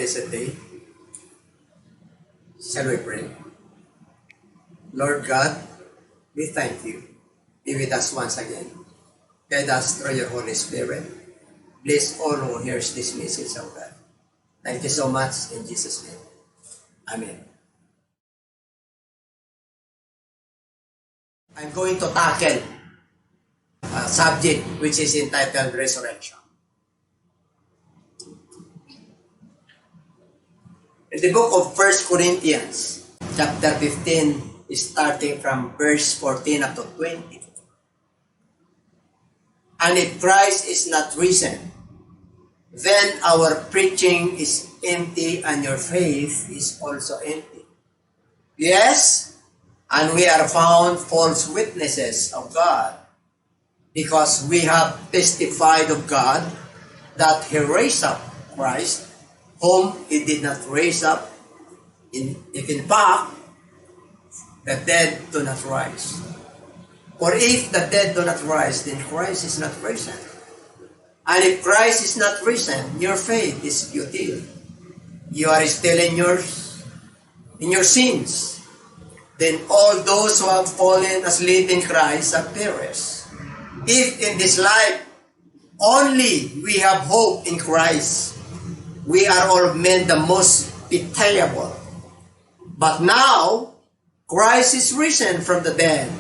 blessed day. Shall we pray? Lord God, we thank you. Be with us once again. Guide us through your Holy Spirit. Bless all who hears this message of God. Thank you so much in Jesus' name. Amen. I'm going to tackle a subject which is entitled resurrection. In the book of 1 Corinthians, chapter 15, starting from verse 14 up to 20. And if Christ is not risen, then our preaching is empty and your faith is also empty. Yes, and we are found false witnesses of God, because we have testified of God that He raised up Christ, whom He did not raise up, if in fact the dead do not rise. For if the dead do not rise, then Christ is not risen. And if Christ is not risen, your faith is futile. You are still in your sins. Then all those who have fallen asleep in Christ have perished. If in this life only we have hope in Christ, we are all men the most pitiable. But now, Christ is risen from the dead,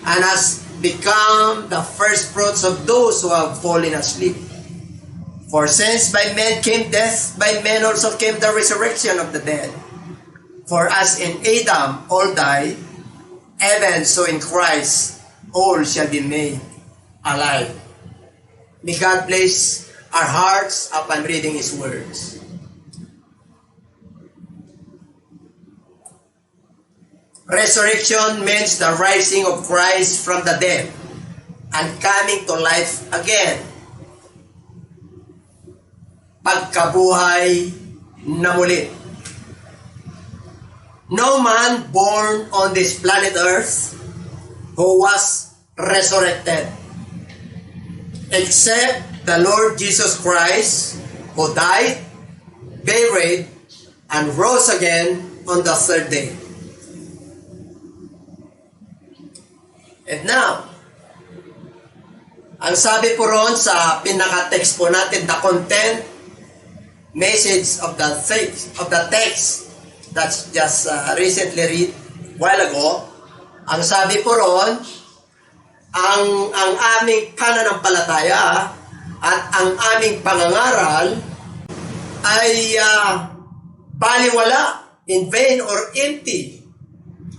and has become the first fruits of those who have fallen asleep. For since by men came death, by men also came the resurrection of the dead. For as in Adam all die, even so in Christ all shall be made alive. May God bless our hearts upon reading His words. Resurrection means the rising of Christ from the dead and coming to life again. Pagkabuhay na muli. No man born on this planet Earth who was resurrected, except the Lord Jesus Christ, who died, buried, and rose again on the third day. And now, ang sabi po ron sa pinaka-text po natin, the content, message of the text that's just recently read while ago, ang sabi po ron, ang aming pananampalataya at ang aming pangangaral ay baliwala, in vain or empty,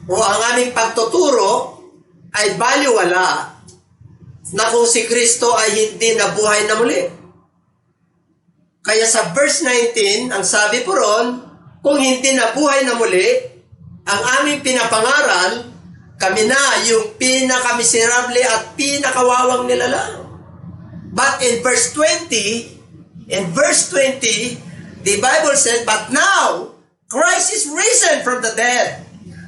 o ang aming pagtuturo ay baliwala na kung si Kristo ay hindi nabuhay na muli. Kaya sa verse 19, ang sabi po ron, kung hindi nabuhay na muli, ang aming pinapangaral, kami na yung pinakamiserable at pinakawawang nilalang. But in verse 20, the Bible said, but now, Christ is risen from the dead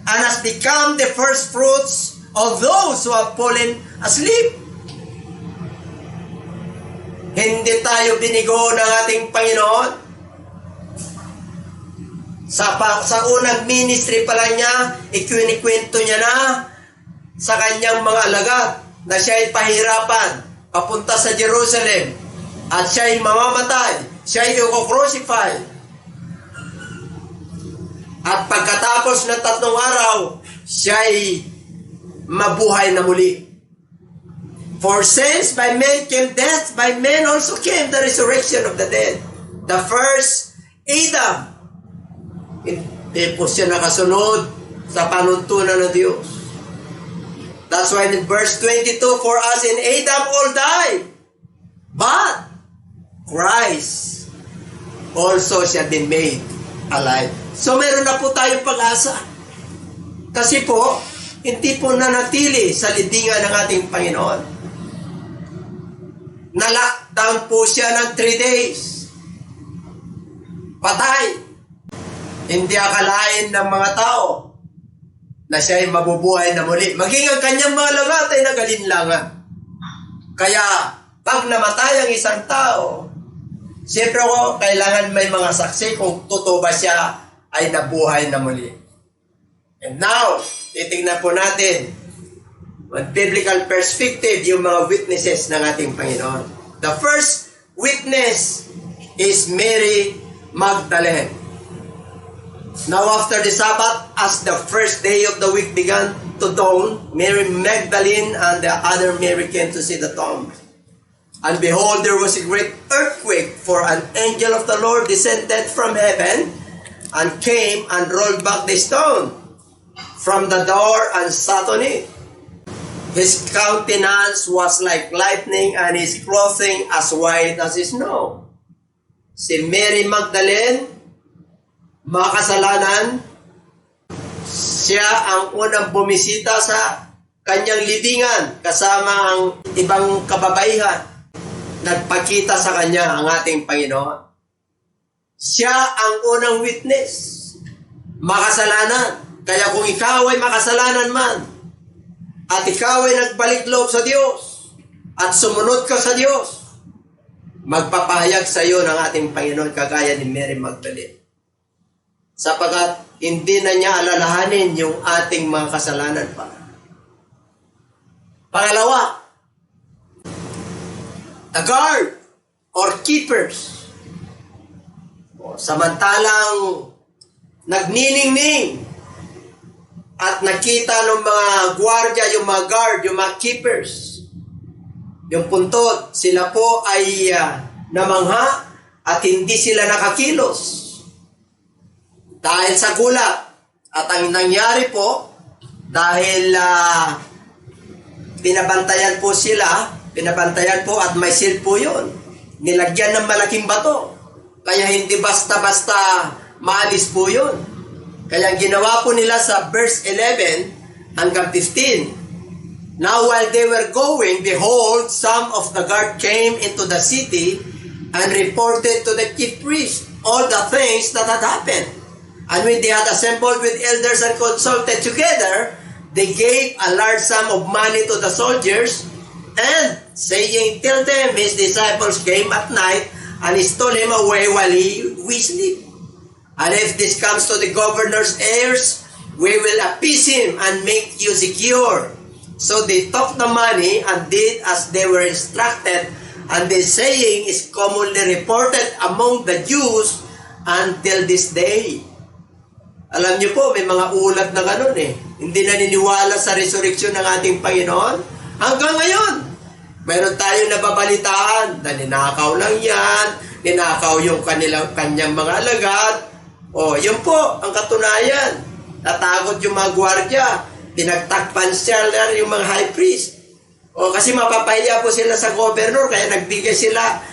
and has become the first fruits of those who have fallen asleep. Hindi tayo binigo ng ating Panginoon. Sa unang ministry pa lang niya, ikwinikwento niya na sa kanyang mga alagad na siya ay pahirapan, papunta sa Jerusalem, at siya ay mamamatay, siya ay i-crucify. At pagkatapos ng 3 araw, siya ay mabuhay na muli. For since by men came death, by men also came the resurrection of the dead. The first Adam, hindi po siya nakasunod sa panuntunan ng Diyos. That's why in verse 22, for us in Adam all died, but Christ also shall be made alive. So meron na po tayong pag-asa. Kasi po, hindi po nanatili sa libingan ng ating Panginoon. Na-lockdown po siya ng 3 days. Patay. Hindi akalain ng mga tao na siya ay mabubuhay na muli. Maging ang kanyang mga lagat ay nagalinlangan. Kaya, pag namatay ang isang tao, Siyempre ako, kailangan may mga saksi kung totoo ba siya ay nabuhay na muli. And now, titignan po natin with biblical perspective yung mga witnesses ng ating Panginoon. The first witness is Mary Magdalene. Now after the Sabbath, as the first day of the week began to dawn, Mary Magdalene and the other Mary came to see the tomb. And behold, there was a great earthquake, for an angel of the Lord descended from heaven and came and rolled back the stone from the door and sat on it. His countenance was like lightning and his clothing as white as snow. Si Mary Magdalene, makasalanan, siya ang unang bumisita sa kanyang libingan kasama ang ibang kababaihan. Nagpakita sa kanya ang ating Panginoon. Siya ang unang witness. Makasalanan. Kaya kung ikaw ay makasalanan man, at ikaw ay nagbalik loob sa Diyos, at sumunod ka sa Diyos, magpapahayag sa iyo ng ating Panginoon kagaya ni Mary Magdalene. Sapagat hindi na niya alalahanin yung ating mga kasalanan pa. Pangalawa, the guard or keepers. Samantalang nagniningning at nakita ng mga gwardiya, yung mga guard, yung mga keepers, yung puntod, sila po ay namangha at hindi sila nakakilos. Dahil sa gulat. At ang nangyari po, dahil pinabantayan po at may seal po yun. Nilagyan ng malaking bato. Kaya hindi basta-basta maalis po yun. Kaya ginawa po nila sa verse 11 hanggang 15. Now while they were going, behold, some of the guard came into the city and reported to the chief priest all the things that had happened. And when they had assembled with elders and consulted together, they gave a large sum of money to the soldiers, and saying, tell them his disciples came at night and stole him away while we sleep. And if this comes to the governor's ears, we will appease him and make you secure. So they took the money and did as they were instructed, and this saying is commonly reported among the Jews until this day. Alam niyo po, may mga ulat na gano'n eh. Hindi naniniwala sa resurrection ng ating Panginoon. Hanggang ngayon, mayroon tayong nababalitaan na ninakaw lang yan, ninakaw yung kanyang mga alagad. O, yun po, ang katunayan. Natakot yung mga gwardya. Pinagtakpan siya yung mga high priest. O, kasi mapapahiya po sila sa governor, kaya nagbigay sila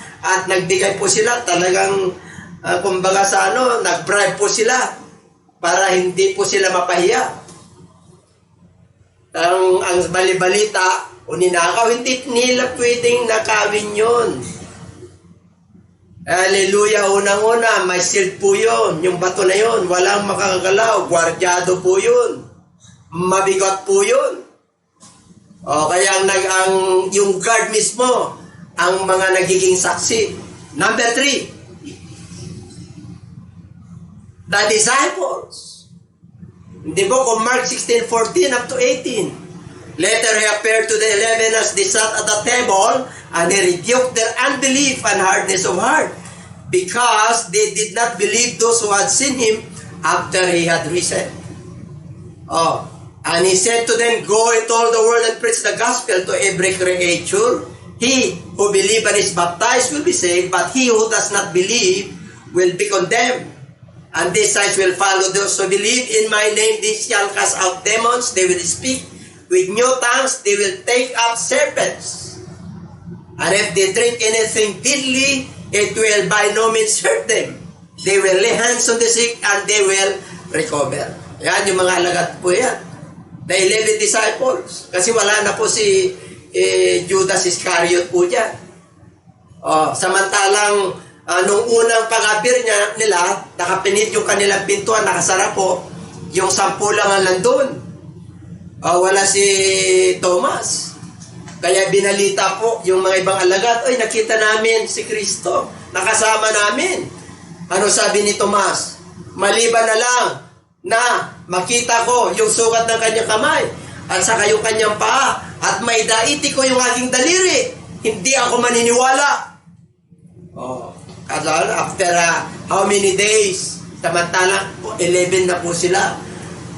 po sila talagang, kumbaga sa nag-bribe po sila para hindi po sila mapahiya. Ang balibalita o ninakaw, hindi nila pwedeng nakawin yun. Hallelujah, unang-una, may shield po yun. Yung bato na yun, walang makakagalaw. Gwardyado po yun. Mabigat po yun. O, kaya yung guard mismo, ang mga nagiging saksi. Number 3, the disciples. Hindi po kung Mark 16:14 up to 18. Later he appeared to the 11 as they sat at the table, and he rebuked their unbelief and hardness of heart, because they did not believe those who had seen him after he had risen. Oh, and he said to them, go into all the world and preach the gospel to every creature. He who believes and is baptized will be saved, but he who does not believe will be condemned. And these signs will follow those who believe in my name. They shall cast out demons. They will speak with new tongues. They will take up serpents. And if they drink anything deadly, it will by no means hurt them. They will lay hands on the sick and they will recover. Yan yung mga alagad po yan. The 11 disciples. Kasi wala na po si Judas Iscariot po dyan. Samantalang nung unang pangabir nila, nakapinit yung kanilang pintuan, nakasara po, yung 10 lang ang nandun. Wala si Thomas. Kaya binalita po yung mga ibang alagad, nakita namin si Kristo. nakasama namin. Ano sabi ni Tomas? Maliban na lang na makita ko yung sugat ng kanyang kamay at saka yung kanyang paa at may daiti ko yung aking daliri, hindi ako maniniwala. Oh, after how many days? Samantalang 11 na po sila.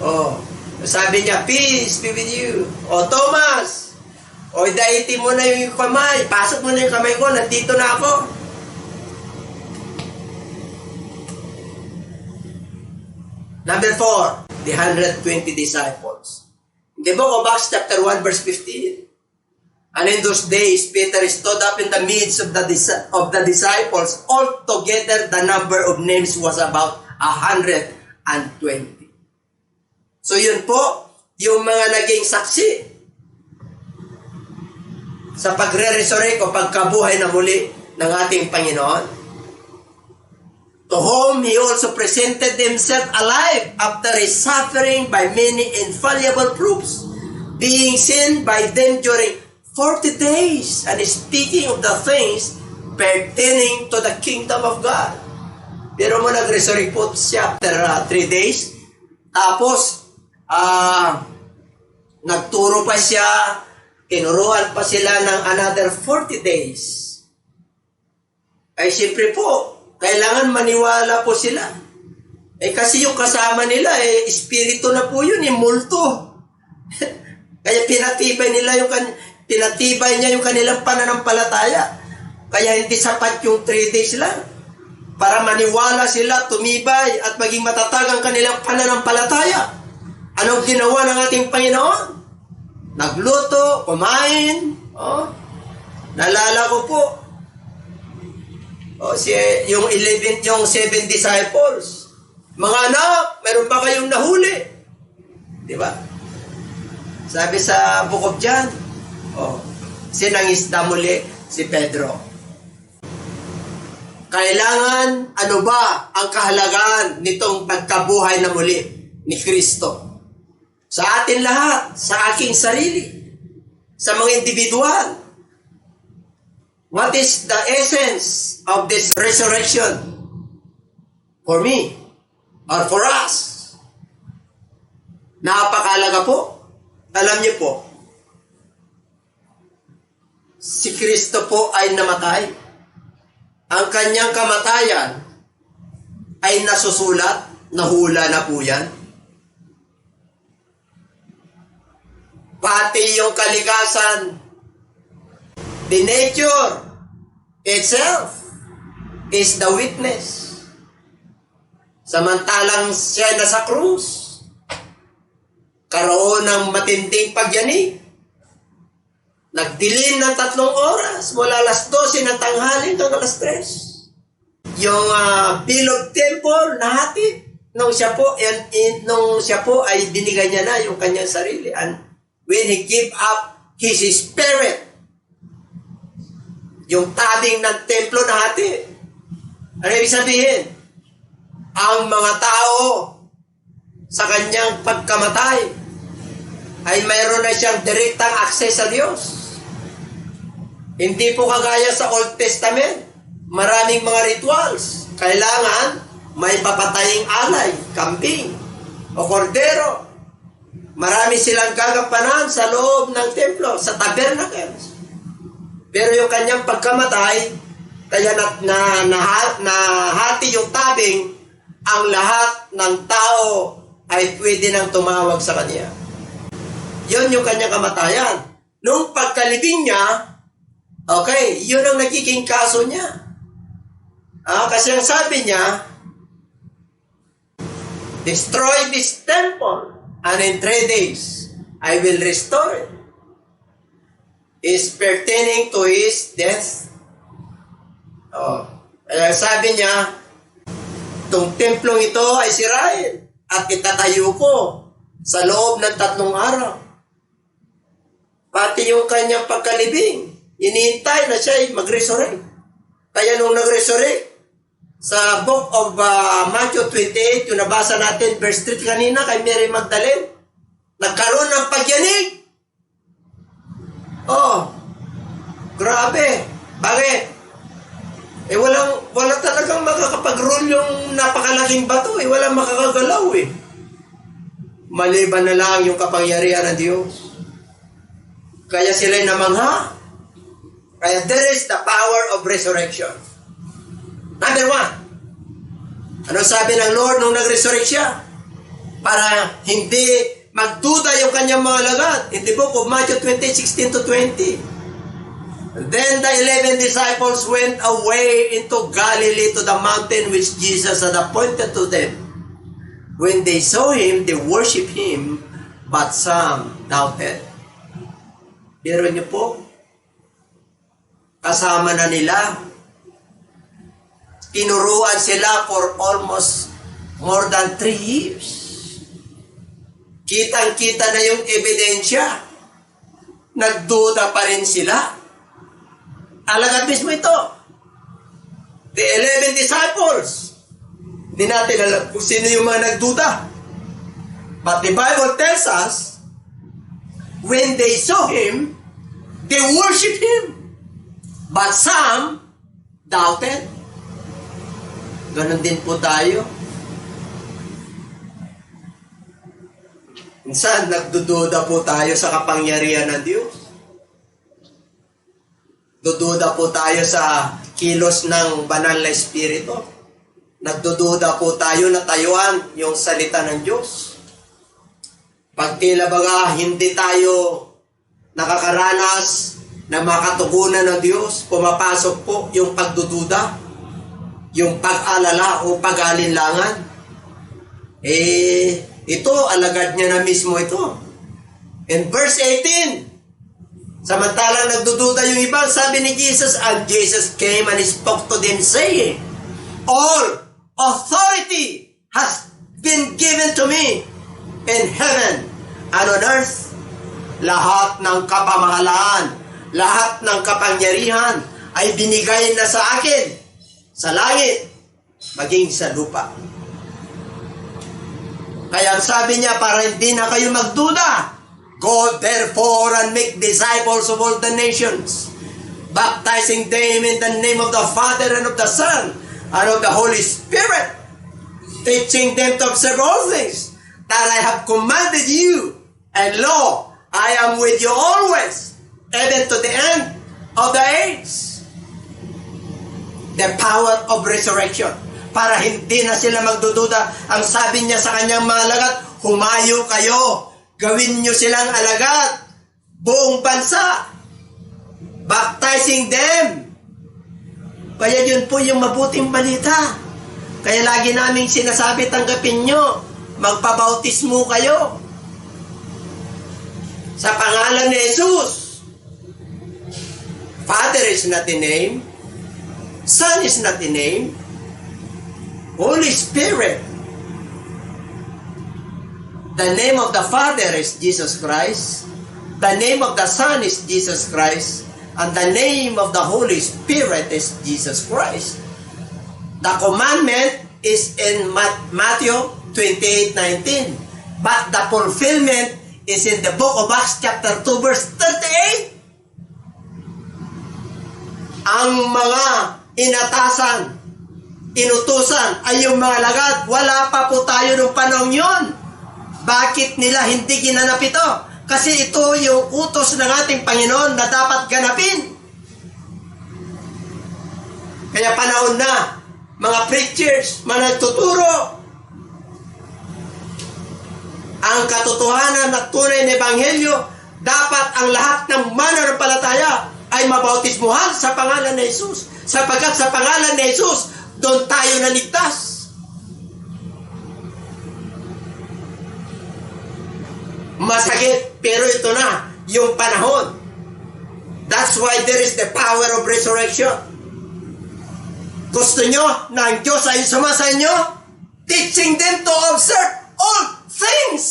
Oh, sabi niya, peace be with you. Oh, Thomas, o daiti mo na yung kamay, pasok mo na yung kamay ko, nandito na ako. Number 4, the 120 disciples. In the book of Acts chapter 1 verse 15. And in those days, Peter stood up in the midst of the disciples. Altogether, the number of names was about 120. So yun po, yung mga naging saksi sa pagre-resurrect o pagkabuhay na muli ng ating Panginoon, to whom He also presented Himself alive after His suffering by many infallible proofs, being seen by them during 40 days, and speaking of the things pertaining to the kingdom of God. Pero mo nag-resurrect po siya after 3 days, tapos nagturo pa siya, tinuruan pa sila ng another 40 days. Ay siyempre po, kailangan maniwala po sila. Eh kasi yung kasama nila, espiritu na po yun, multo. Kaya pinatibay niya yung kanilang pananampalataya. Kaya hindi sapat yung 3 days lang. Para maniwala sila, tumibay, at maging matatag ang kanilang pananampalataya. Anong ginawa ng ating Panginoon? Nagluto, kumain. Oh, nalala ko po. Oh, yung 7 disciples. Mga anak, meron ba kayong nahuli? Di ba? Sabi sa Book of John, sinangisda muli si Pedro. Kailangan, ano ba ang kahalagaan nitong pagkabuhay na muli ni Kristo? Sa atin lahat, sa aking sarili, sa mga individual. What is the essence of this resurrection? For me, or for us? Napakalaga po. Alam niyo po, si Kristo po ay namatay. Ang kanyang kamatayan ay nasusulat, nahula na po yan. Pati yung kalikasan, the nature itself is the witness. Samantalang siya nasa krus, karoon ng matinding pagyanig. Nagdilim ng 3 oras, mula alas 12 ng tanghali hanggang alas 3. Yung bilog temple, nahatid. Nung siya po ay binigay niya na yung kanyang sarili. And when He gave up His spirit, yung tabing ng templo nahatid. Ano ibig sabihin? Ang mga tao sa kanyang pagkamatay ay mayroon na siyang direktang access sa Diyos. Hindi po kagaya sa Old Testament. Maraming mga rituals. Kailangan may papataying alay, kambing, o kordero. Marami silang gagampanan sa loob ng templo, sa tabernacles. Pero yung kanyang pagkamatay, kaya nahati yung tabing, ang lahat ng tao ay pwede nang tumawag sa kanya. Yun yung kanyang kamatayan. Nung pagkalibing niya, okay, yun ang nagiging kaso niya. Kasi ang sabi niya, destroy this temple, and in 3 days, I will restore it. Is pertaining to his death. Sabi niya, itong templong ito ay sirain at itatayo ko sa loob ng 3 araw. Pati yung kanyang pagkalibing, inihintay na siya mag-resurrect. Kaya nung nag-resurrect, sa book of Matthew 28, yung nabasa natin, verse 3 kanina, kay Mary Magdalene, nagkaroon ng pagyanig. Grabe. Bakit? Wala talagang makakapag-roll yung napakalaking bato eh. Walang makakagalaw eh. Maliban na lang yung kapangyarihan ng Diyos. Kaya sila'y namangha. Kaya there is the power of resurrection. Number 1. Ano sabi ng Lord nung nag-resurrect siya? Para hindi magduda yung kanyang mga alagad. In the book of Matthew 20:16-20. Then the 11 disciples went away into Galilee to the mountain which Jesus had appointed to them. When they saw him, they worshipped him, but some doubted. Pero niyo po, kasama na nila. Tinuruan sila for almost more than 3 years. Kitang-kita na yung ebidensya. Nagduda pa rin sila. Alagad mismo ito. The 11 disciples. Hindi natin alam kung sino yung mga nagduda. But the Bible tells us, when they saw him, they worshiped him. But some doubted. Ganon din po tayo. Minsan, nagdududa po tayo sa kapangyarihan ng Diyos. Dududa po tayo sa kilos ng banal na espiritu. Nagdududa po tayo na tayuan yung salita ng Diyos. Pag tila baga hindi tayo nakakaranas na makatugunan ng Diyos, pumapasok po yung pagdududa, yung pag-alala o pag-alinlangan. Ito, alagad niya na mismo ito. In verse 18, samantalang nagdududa yung iba, sabi ni Jesus, and Jesus came and spoke to them saying, all authority has been given to me in heaven and on earth. Lahat ng kapamahalaan, lahat ng kapangyarihan ay binigay na sa akin, sa langit, maging sa lupa. Kaya sabi niya, para hindi na kayo magduda, go therefore and make disciples of all the nations, baptizing them in the name of the Father and of the Son and of the Holy Spirit, teaching them to observe all things that I have commanded you. And lo, I am with you always, even to the end of the age. The power of resurrection. Para hindi na sila magdududa. Ang sabi niya sa kanyang mga alagad, humayo kayo. Gawin nyo silang alagad, buong bansa, baptizing them. Kaya yun po yung mabuting balita. Kaya lagi naming sinasabi, tanggapin nyo, magpabautismo kayo. Sa pangalan ni Jesus. Father is not the name, Son is not the name, Holy Spirit. The name of the Father is Jesus Christ. The name of the Son is Jesus Christ. And the name of the Holy Spirit is Jesus Christ. The commandment is in Matthew 28:19. But the fulfillment is in the book of Acts chapter 2 verse 38. Ang mga inatasan, inutusan ay yung mga alagad. Wala pa po tayo nung panahon yun. Bakit nila hindi ginanap ito? Kasi ito yung utos ng ating Panginoon na dapat ganapin. Kaya panahon na, mga preachers, mga nagtuturo, ang katotohanan at tunay na ebanghelyo, dapat ang lahat ng mananampalataya ay mabautismuhan sa pangalan ni Jesus. Sapagkat sa pangalan ni Jesus, doon tayo naligtas. Masakit, pero ito na, yung panahon. That's why there is the power of resurrection. Gusto nyo na ang Diyos ay suma sa inyo? Teaching them to observe all things.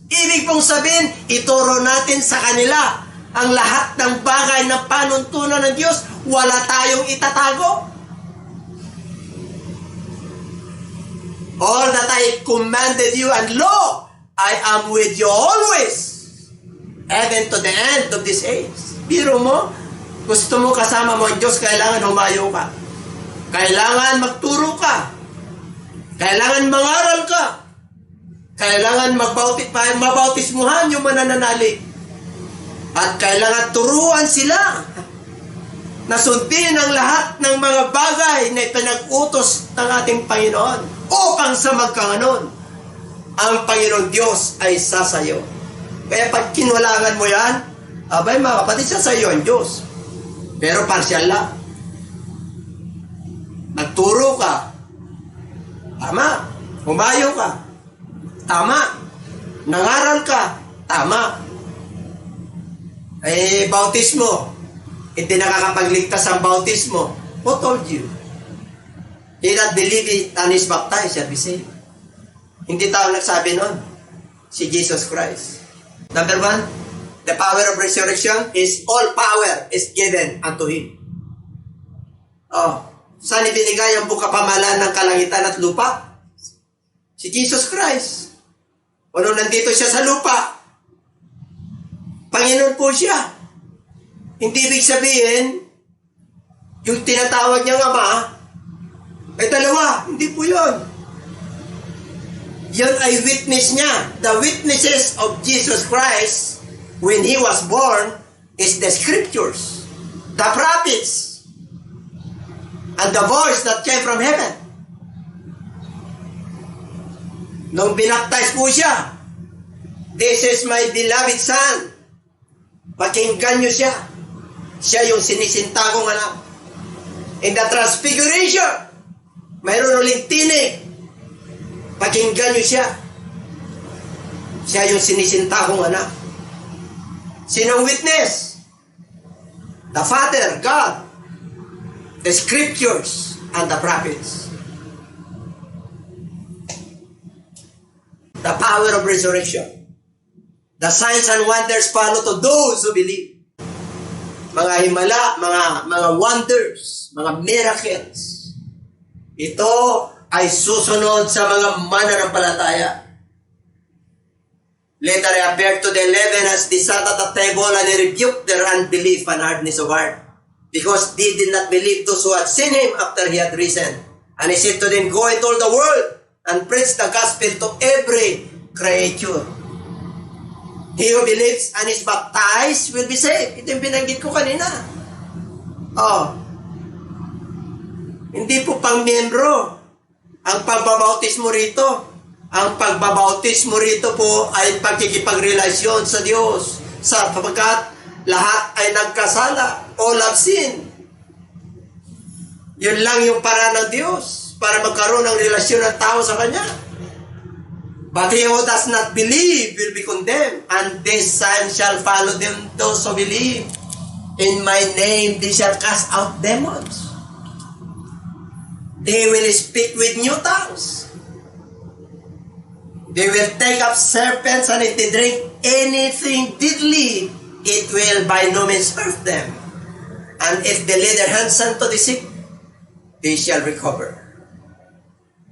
Ibig pong sabihin, ituro natin sa kanila ang lahat ng bagay na panuntunan ng Diyos. Wala tayong itatago. All that I commanded you, and lo, I am with you always, even to the end of this age. Biro mo, gusto mo kasama mo ang Diyos, kailangan humayo ka. Kailangan magturo ka. Kailangan mangaral ka. Kailangan mabautismuhan yung manananalig. At kailangan turuan sila na sundin ang lahat ng mga bagay na ipinag-utos ng ating Panginoon upang sa magkaganon, ang Panginoon Diyos ay sasayo. Kaya pag kinwalangan mo yan, abay mga kapatid, sasayo ang Diyos. Pero partial lang. Nagturo ka, tama. Humayo ka, tama. Nangaral ka, tama. Bautismo, hindi nakakapagligtas ang bautismo. Who told you? He that believe it and is baptized shall be saved. Hindi tao nagsabi nun. Si Jesus Christ. Number 1, the power of resurrection is all power is given unto Him. Saan ibinigay ang bukapamalan ng kalangitan at lupa? Si Jesus Christ. Nung nandito siya sa lupa, Panginoon po siya. Hindi ibig sabihin, yung tinatawag niyang Ama, ay dalawa. Hindi po yun. Yun ay witness niya. The witnesses of Jesus Christ when He was born is the scriptures, the prophets, and the voice that came from heaven. Nung binaptize po siya, "This is my beloved Son." Pakinggan niyo siya. Siya yung sinisintagong anak. In the transfiguration, mayroon uling tinig. Pakinggan niyo siya. Siya yung sinisintagong anak. Sinong witness? The Father, God, the Scriptures, and the prophets. The power of resurrection. The signs and wonders follow to those who believe. Mga himala, mga wonders, mga miracles. Ito ay susunod sa mga mananampalataya. Later he appeared to the 11 as they sat at the table, and he rebuked their unbelief and hardness of heart, because they did not believe those who had seen him after he had risen. And he said to them, "Go into all the world and preach the gospel to every creature. He who believes and is baptized will be saved." Ito yung binanggit ko kanina. Hindi po pang miyembro ang pagbabautismo rito. Ang pagbabautismo rito po ay pagkikipagrelasyon sa Diyos, sapagkat lahat ay nagkasala. All have sinned. Yun lang yung paraan ng Diyos para magkaroon ng relasyon ng tao sa Kanya. But he who does not believe will be condemned, and this sign shall follow them, those who believe. In my name they shall cast out demons. They will speak with new tongues. They will take up serpents, and if they drink anything deadly, it will by no means hurt them. And if they lay their hands unto the sick, they shall recover.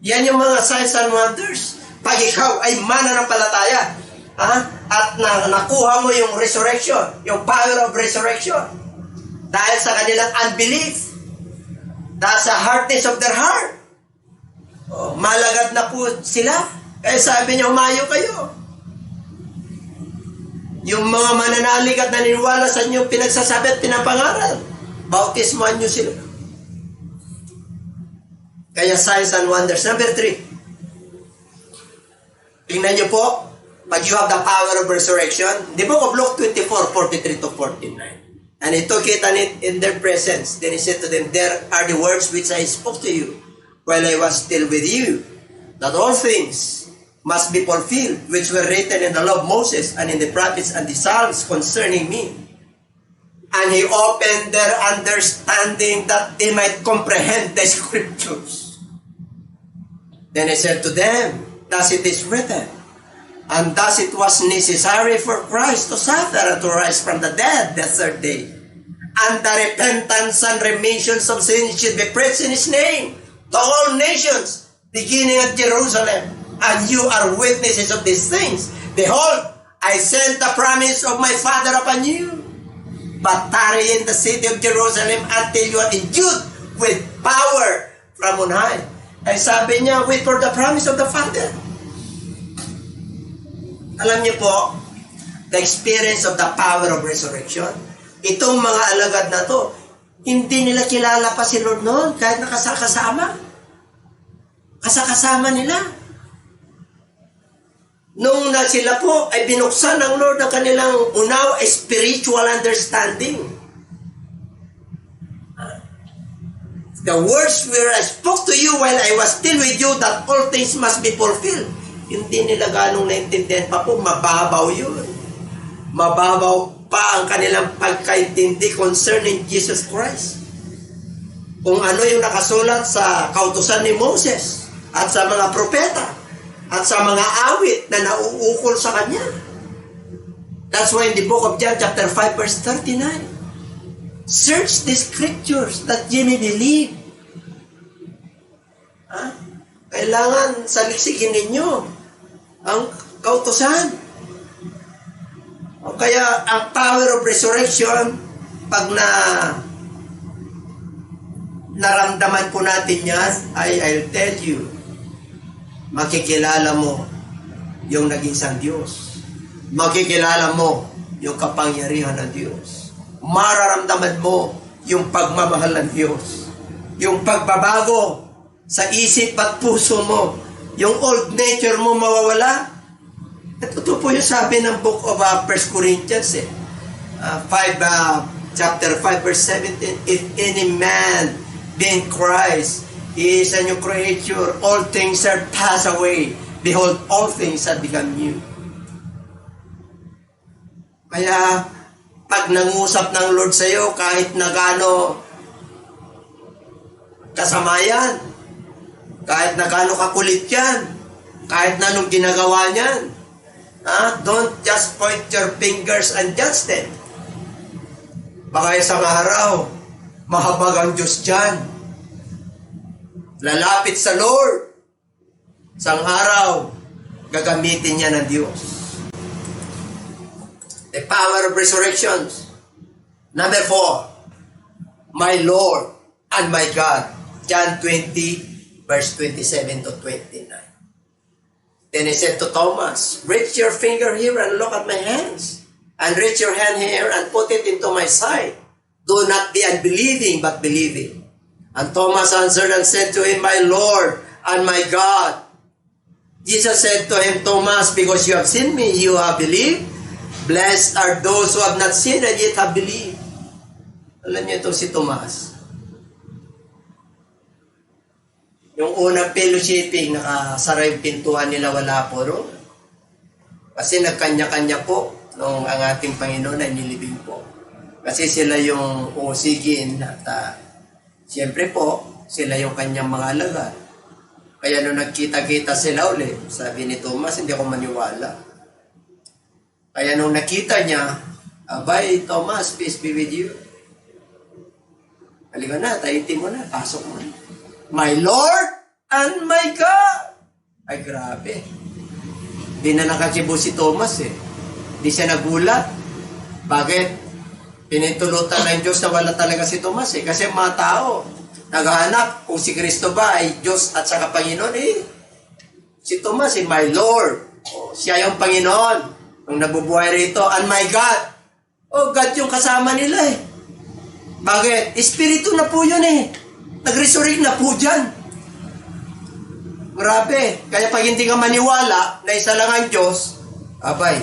Yan yung mga signs and wonders. Pag ikaw ay mananampalataya, at nakuha mo yung resurrection, yung power of resurrection, dahil sa kanilang unbelief, dahil sa hardness of their heart, malagad na po sila. Kaya sabi niya, umayo kayo. Yung mga mananalig at naniniwala sa inyong pinagsasabi at pinapangaral, bautismuhan niyo sila. Kaya signs and wonders. Number 3, tingnan niyo po, pag you have the power of resurrection, the book of Luke 24:43-49. And he took it and it in their presence. Then he said to them, "There are the words which I spoke to you while I was still with you, that all things must be fulfilled, which were written in the law of Moses and in the prophets and the Psalms concerning me." And he opened their understanding that they might comprehend the scriptures. Then he said to them, "Thus it is written, and thus it was necessary for Christ to suffer and to rise from the dead the third day. And the repentance and remissions of sins should be preached in His name to all nations, beginning at Jerusalem. And you are witnesses of these things. Behold, I send the promise of my Father upon you. But tarry in the city of Jerusalem until you are endued with power from on high. Ay sabi niya, wait for the promise of the Father. Alam niyo po, the experience of the power of resurrection, itong mga alagad na to, hindi nila kilala pa si Lord noon, kahit nakasakasama. Kasakasama nila. Nung na sila po ay binuksan ng Lord ang kanilang unaw spiritual understanding. The words where I spoke to you while I was still with you, that all things must be fulfilled. Hindi nila ganong naintindihan pa po, mababaw yun. Mababaw pa ang kanilang pagkaintindi concerning Jesus Christ. Kung ano yung nakasulat sa kautusan ni Moses at sa mga propeta at sa mga awit na nauukol sa Kanya. That's why in the book of John chapter 5 verse 39, search the scriptures that ye may believe. Kailangan saliksikin ninyo ang kautusan. Kaya ang power of resurrection, pag naramdaman po natin yan, I'll tell you, makikilala mo yung naging sang Diyos. Makikilala mo yung kapangyarihan ng Diyos. Mararamdaman mo yung pagmamahal ng Diyos. Yung pagbabago sa isip at puso mo. Yung old nature mo mawawala. Ito po yung sabi ng book of 1 Corinthians chapter 5 verse 17. If any man be in Christ, he is a new creature. All things are passed away. Behold, all things have become new. Kaya pag nangusap ng Lord sa iyo, kahit na gaano kasama yan, kahit na gaano kakulit yan, kahit na anong ginagawa niyan, don't just point your fingers and judge them. Baka isang araw, mahabag ang Diyos dyan. Lalapit sa Lord. Isang araw, gagamitin niya ng Diyos. The power of resurrection. Number 4, my Lord and my God. John 20, verse 27 to 29. Then he said to Thomas, reach your finger here and look at my hands. And reach your hand here and put it into my side. Do not be unbelieving, but believing. And Thomas answered and said to him, my Lord and my God. Jesus said to him, Thomas, because you have seen me, you have believed. Blessed are those who have not seen and yet have believed. Alam niyo ito si Tomas. Yung unang fellowshipping, nakasara yung pintuan nila, wala po ro. Kasi nagkanya-kanya po nung ang ating Panginoon ay nilibing po. Kasi sila yung usigin at siyempre po, sila yung kanyang mga alagad. Kaya nung nagkita-kita sila ulit, sabi ni Thomas, hindi ako maniwala. Kaya nung nakita niya, abay, Thomas, peace be with you. Halika na, tayitin mo na, pasok mo na. My Lord and my God. Ay, grabe. Di na nakakibo si Thomas eh. Di siya nagulat. Bakit? Pinintulutan ng Diyos na wala talaga si Thomas eh. Kasi mga tao, naghahanap kung si Kristo ba ay Diyos at saka Panginoon eh. Si Thomas eh, my Lord. Siya yung Panginoon. Nung nabubuhay rito, and my God. Oh, God yung kasama nila eh. Bakit? Espiritu na po yun eh. Nag-resurrect na po dyan. Grabe. Kaya pag hindi ka maniwala na isa lang ang Diyos, abay,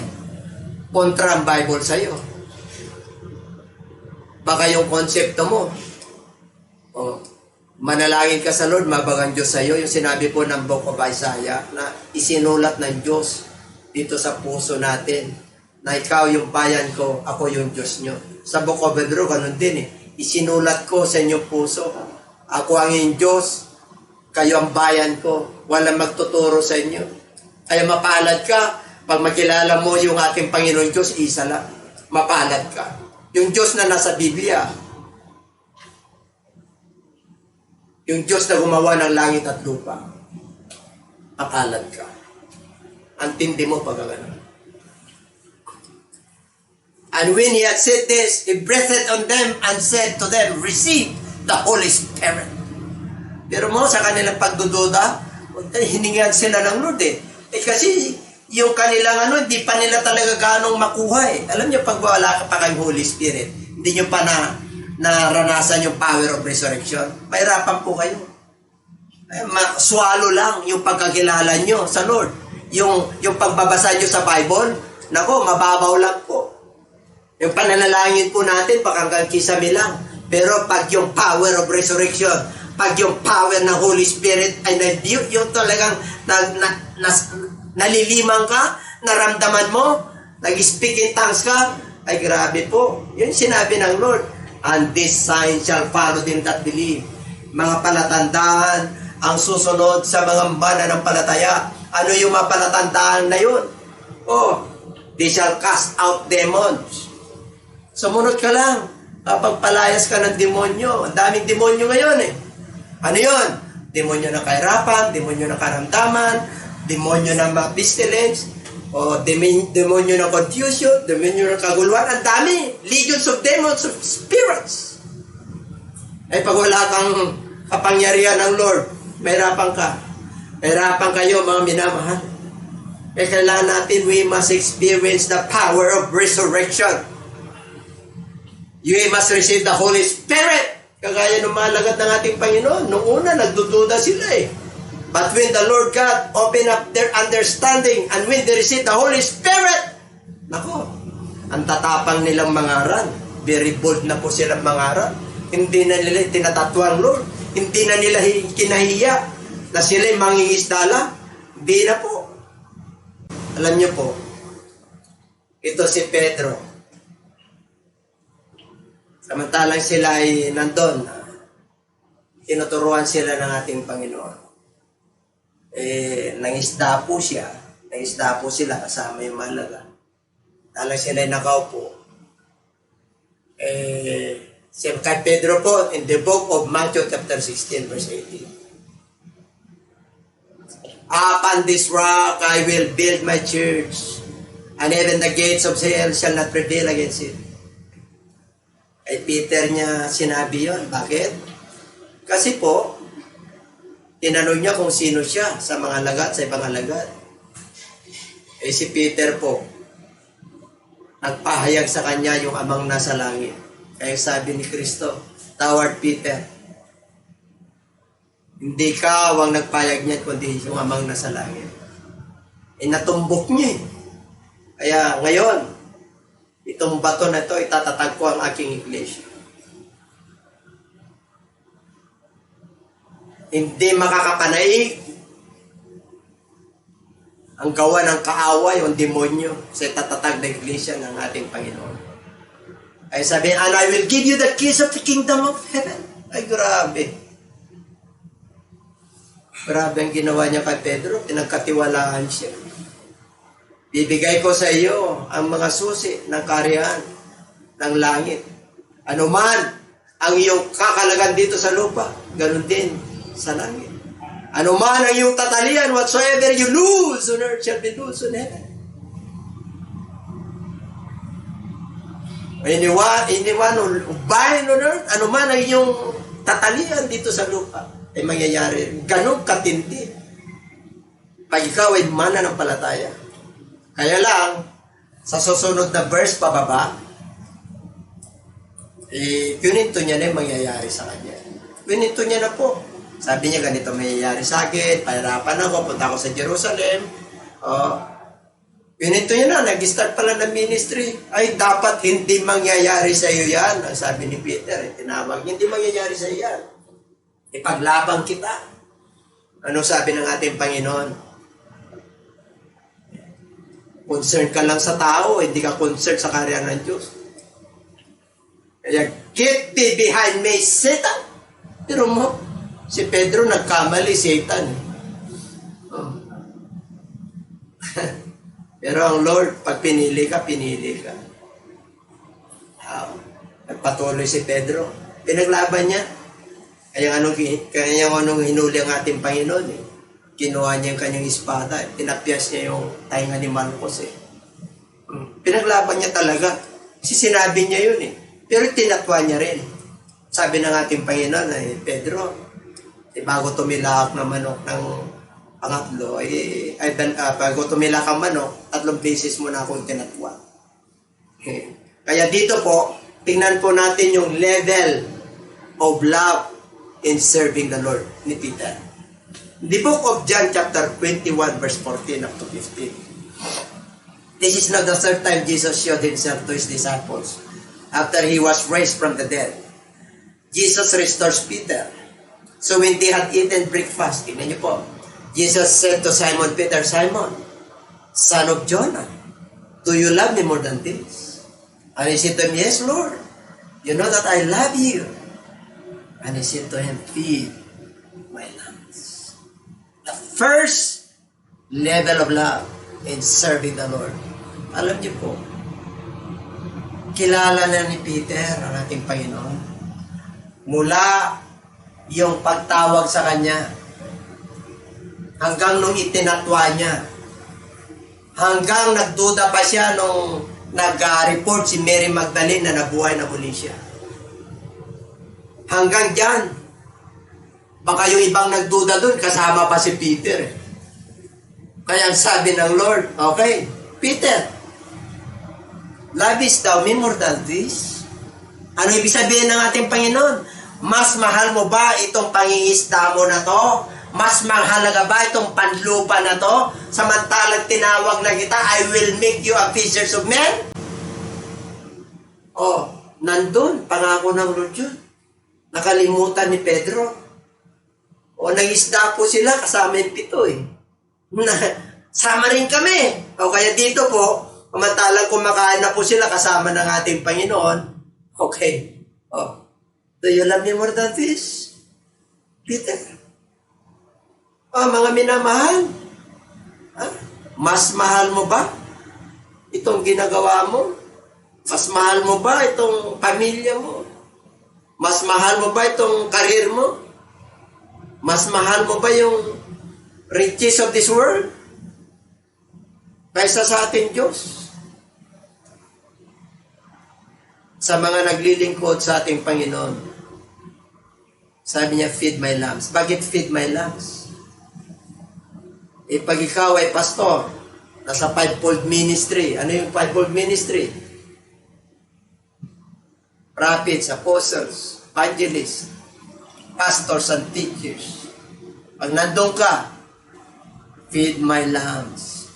kontra ang Bible sa'yo. Baka yung konsepto mo, manalangin ka sa Lord, mabagang Diyos sa'yo. Yung sinabi po ng book of Isaiah na isinulat ng Diyos dito sa puso natin na ikaw yung bayan ko, ako yung Diyos nyo. Sa book of Hebrew, ganun din eh. Isinulat ko sa inyong puso. Ako ang inyong Diyos, kayo ang bayan ko. Walang magtuturo sa inyo. Kaya mapalad ka pag makilala mo yung ating Panginoon Diyos, isa lang. Mapalad ka. Yung Diyos na nasa Biblia. Yung Diyos na gumawa ng langit at lupa. Mapalad ka. Ang tindi mo pag gano'n. And when he had said this, he breathed on them and said to them, receive the Holy Spirit. Pero mo, sa kanilang pagdududa, hiningan sila ng Lord eh. Kasi yung kanilang hindi pa nila talaga ganong makuha eh. Alam niyo, pag wala ka pa kayong Holy Spirit, hindi niyo pa naranasan yung power of resurrection, mahirapan po kayo. Swallow lang yung pagkakilala nyo sa Lord. Yung pagbabasa nyo sa Bible, nako, mababaw lang po. Yung pananalangin po natin, baka hanggang kisame lang. Pero pag yung power of resurrection, pag yung power ng Holy Spirit ay yung talagang nalilimang ka, naramdaman mo, nag-speak in tongues ka, ay grabe po. Yun sinabi ng Lord. And this sign shall follow them that believe. Mga palatandaan ang susunod sa mga mananampalataya. Ano yung mga palatandaan na yun? They shall cast out demons. Sumunod ka lang. Kapag palayas ka ng demonyo, ang daming demonyo ngayon eh. Ano yun? Demonyo ng kahirapan, demonyo ng karamdaman, demonyo ng pestilence, demonyo ng confusion, demonyo ng kaguluhan. Ang dami. Legions of demons, of spirits. Ay pag wala kang kapangyarihan ng Lord, mahirapan ka. Mahirapan kayo mga minamahal. Kailangan natin, we must experience the power of resurrection. You must receive the Holy Spirit. Kagaya ng mga lagat ng ating Panginoon. Noong una, nagdududa sila eh. But when the Lord God opened up their understanding and when they received the Holy Spirit, nako, ang tatapang nilang mangaral. Very bold na po silang mangaral. Hindi na nila tinatatwa ang Lord. Hindi na nila kinahiya na sila'y mangingisdala. Hindi na po. Alam niyo po, ito si Pedro. Samantalang sila ay nandun, tinuturuan sila ng ating Panginoon. Nangisda po siya. Nangisda po sila kasama yung malaga. Talang sila ay nakaupo. Kay Pedro po, in the book of Matthew chapter 16, verse 18. Upon this rock I will build my church, and even the gates of hell shall not prevail against it. Ay Peter niya sinabi yon. Bakit? Kasi po, tinanong niya kung sino siya sa mga lagat, sa ibang lagat. Si Peter po, nagpahayag sa kanya yung amang nasa langit. Kaya sabi ni Kristo, toward Peter, hindi ka ang nagpayag niya, kundi yung amang nasa langit. Natumbok niya. Kaya ngayon, itong bato na ito, itatatag ko ang aking iglesia. Hindi makakapanaig ang gawa ng kaaway o demonyo sa itatatag na iglesia ng ating Panginoon. Ay sabihin, and I will give you the keys of the kingdom of heaven. Ay grabe. Grabe ang ginawa niya kay Pedro. Pinagkatiwalaan siya. Bibigay ko sa iyo ang mga susi ng kaharian ng langit. Ano man ang iyong kakalagan dito sa lupa, ganun din sa langit. Ano man ang iyong tatalian, whatsoever you lose on earth shall be loose on heaven. Anyone who bind on earth, ano man ang iyong tatalian dito sa lupa, ay mangyayari. Ganun katindi. Pag ikaw ay mananampalataya. Kaya lang, sa susunod na verse pababa, pininto niya na yung mangyayari sa kanya. Pininto niya na po. Sabi niya, ganito mangyayari sa akin, pahirapan ako, punta ako sa Jerusalem. Pininto niya na, nag-start pala ng ministry. Ay, dapat hindi mangyayari sa iyo yan. Ang sabi ni Peter, tinawag niya, hindi mangyayari sa iyo yan. Ipaglabang kita. Ano sabi ng ating Panginoon? Concerned ka lang sa tao, hindi ka concerned sa kaharian ng Diyos. Kaya, get thee behind me, Satan. Pero mo, si Pedro nagkamali, Satan. Pero ang Lord, pag pinili ka, pinili ka. Nagpatuloy si Pedro. Pinaglaban niya. Kaya anong hinuli ang ating Panginoon eh. Kinuha niya yung kanyang espada. Tinapyas niya yung tainga ni Marcos eh. Pinaglaban niya talaga. Kasi sinabi niya yun eh. Pero tinatwa niya rin. Sabi ng ating Panginoon ay, Pedro, bago tumilak na manok ng pangatlo, bago tumilak ang manok, 3 beses mo na akong tinatwa. Kaya dito po, tingnan po natin yung level of love in serving the Lord ni Peter. The book of John chapter 21 verse 14 up to 15. This is not the third time Jesus showed himself to his disciples after he was raised from the dead. Jesus restores Peter. So when they had eaten breakfast, tingnan niyo po, Jesus said to Simon Peter, Simon, son of Jonah, do you love me more than this? And he said to him, yes, Lord. You know that I love you. And he said to him, feed my lambs. The first level of love in serving the Lord. Alam niyo po, kilala na ni Peter ang ating Panginoon. Mula yung pagtawag sa kanya, hanggang nung itinatwa niya, hanggang nagduda pa siya nung nag-report si Mary Magdalene na nabuhay na muli siya. Hanggang dyan, baka yung ibang nagduda dun, kasama pa si Peter. Kaya ang sabi ng Lord, okay, Peter, lovest thou me more than this? Ano ibig sabihin ng ating Panginoon? Mas mahal mo ba itong pangingisda mo na to? Mas mahalaga ba itong panlupa na to? Samantalang tinawag na kita, I will make you a fishers of men? Oh, nandun, pangako ng Lord yun. Nakalimutan ni Pedro. O, nag-isda po sila, kasama yung 7 eh. Sama rin kami. O, kaya dito po, samantalang kumakain na po sila kasama ng ating Panginoon, okay. Oh, do you love me more than this, Peter? Oh, mga minamahal, mas mahal mo ba itong ginagawa mo? Mas mahal mo ba itong pamilya mo? Mas mahal mo ba itong karir mo? Mas mahal mo ba yung riches of this world kaysa sa ating Diyos? Sa mga naglilingkod sa ating Panginoon, sabi niya, feed my lambs. Bakit feed my lambs? Pag ikaw ay pastor, nasa 5-fold ministry. Ano yung 5-fold ministry? Prophets, apostles, evangelists, pastors and teachers. Pag nandun ka, feed my lambs.